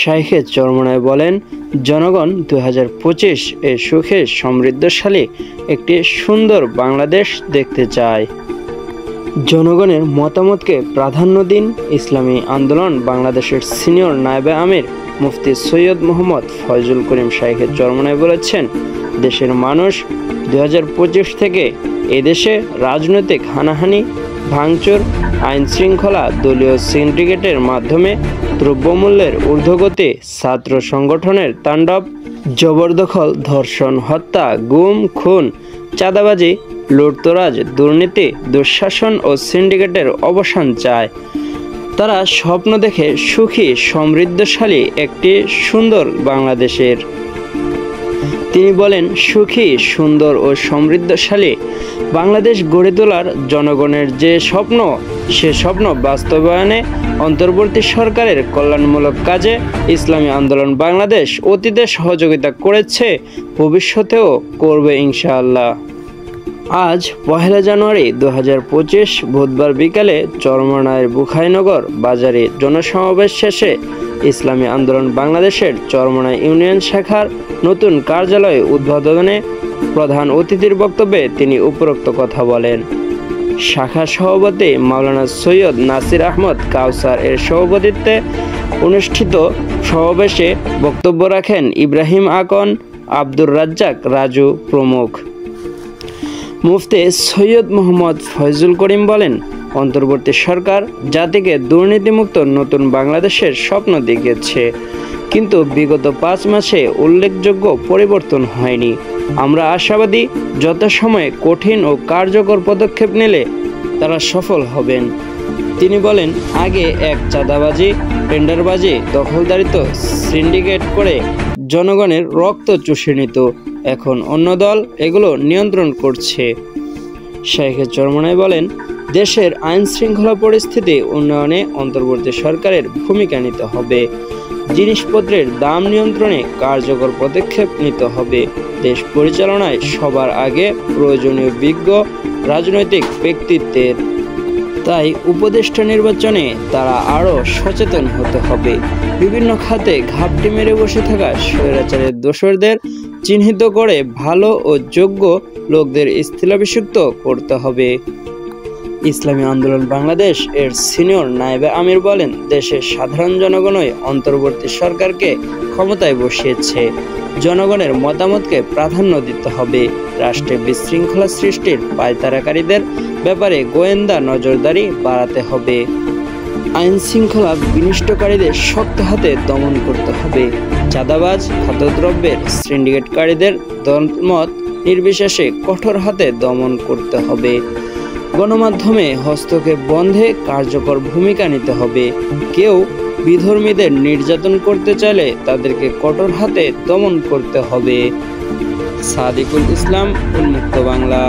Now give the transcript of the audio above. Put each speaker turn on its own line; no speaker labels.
শাইখে চরমোনাই বলেন, জনগণ 2025 এ সুখে সমৃদ্ধশালী একটি সুন্দর বাংলাদেশ দেখতে চায়। জনগণের মতামতকে প্রাধান্য দিন। ইসলামী আন্দোলন বাংলাদেশের সিনিয়র নায়েবে আমির মুফতি সৈয়দ মোহাম্মদ ফয়জুল করিম শাইখে চরমোনাই বলেছেন, দেশের মানুষ 2025 থেকে এদেশে রাজনৈতিক হানাহানি, ভাঙচুর, আইন শৃঙ্খলা, দলীয় সিন্ডিকেটের মাধ্যমে দ্রব্যমূল্যের ঊর্ধ্বগতি, ছাত্র সংগঠনের তাণ্ডব, জবরদখল, ধর্ষণ, হত্যা, গুম, খুন, চাঁদাবাজি, লুটতরাজ, দুর্নীতি, দুঃশাসন ও সিন্ডিকেটের অবসান চায়। তারা স্বপ্ন দেখে সুখী সমৃদ্ধশালী একটি সুন্দর বাংলাদেশের। তিনি বলেন, সুখী, সুন্দর ও সমৃদ্ধশালী বাংলাদেশ গড়ে তোলার জনগণের যে স্বপ্ন, সে স্বপ্ন বাস্তবায়নে অন্তর্বর্তী সরকারের কল্যাণমূলক কাজে ইসলামী আন্দোলন বাংলাদেশ অতীতে সহযোগিতা করেছে, ভবিষ্যতেও করবে ইনশাআল্লাহ। আজ 1 জানুয়ারি 2025 বুধবার বিকালে চরমোনাইয়ের বুখাইনগর বাজারে জনসমাবেশ শেষে ইসলামী আন্দোলন বাংলাদেশের চরমোনাই ইউনিয়ন শাখার নতুন কার্যালয় উদ্বোধনে প্রধান অতিথির বক্তব্যে তিনি উপরোক্ত কথা বলেন। শাখা সভাপতি মাওলানা সৈয়দ নাসির আহমদ কাউসার এর সভাপতিত্বে অনুষ্ঠিত সমাবেশে বক্তব্য রাখেন ইব্রাহিম আকন, আব্দুর রাজ্জাক রাজু প্রমুখ। মুফতি সৈয়দ মোহাম্মদ ফয়জুল করিম বলেন, অন্তর্বর্তী সরকার জাতিকে দুর্নীতিমুক্ত নতুন বাংলাদেশের স্বপ্ন দেখিয়েছে, কিন্তু বিগত 5 মাসে উল্লেখযোগ্য পরিবর্তন হয়নি। আমরা আশাবাদী, যথাসময়ে কঠিন ও কার্যকর পদক্ষেপ নিলে তারা সফল হবেন। তিনি বলেন, আগে এক চাঁদাবাজি, টেন্ডারবাজি, দখলদারিত্ব সিন্ডিকেট করে জনগণের রক্ত চুষে নিত, এখন অন্য দল এগুলো নিয়ন্ত্রণ করছে। শাইখে চরমোনাই বলেন, দেশের আইন শৃঙ্খলা পরিস্থিতি উন্নয়নে অন্তর্বর্তী সরকারের ভূমিকা নিতে হবে, জিনিসপত্রের দাম নিয়ন্ত্রণে কার্যকর পদক্ষেপ নিতে হবে। দেশ পরিচালনায় সবার আগে প্রয়োজনীয় বিজ্ঞ রাজনৈতিক ব্যক্তিত্বের। তাই উপদেষ্টা নির্বাচনে তারা আরও সচেতন হতে হবে। বিভিন্ন খাতে ঘাপটি মেরে বসে থাকা স্বৈরাচারের দোসরদের চিহ্নিত করে ভালো ও যোগ্য লোকদের স্থলাভিষিক্ত করতে হবে। ইসলামী আন্দোলন বাংলাদেশ এর সিনিয়র নায়েবে আমির বলেন, দেশের সাধারণ জনগণই অন্তর্বর্তী সরকারকে ক্ষমতায় বসিয়েছে। জনগণের মতামতকে প্রাধান্য দিতে হবে। রাষ্ট্রে বিশৃঙ্খলা সৃষ্টির পায়তারাকারীদের ব্যাপারে গোয়েন্দা নজরদারি বাড়াতে হবে। আইন শৃঙ্খলা বিনষ্টকারীদের শক্ত হাতে দমন করতে হবে। চাঁদাবাজ, খাদ্যদ্রব্যের সিন্ডিকেটকারীদের দলমত নির্বিশেষে কঠোর হাতে দমন করতে হবে। গণমাধ্যমে হস্তক্ষেপ বন্ধে কার্যকর ভূমিকা নিতে হবে। কেউ বিধর্মীদের নির্যাতন করতে চাইলে তাদেরকে কঠোর হাতে দমন করতে হবে। সাদিকুল ইসলাম, উন্মুক্ত বাংলা।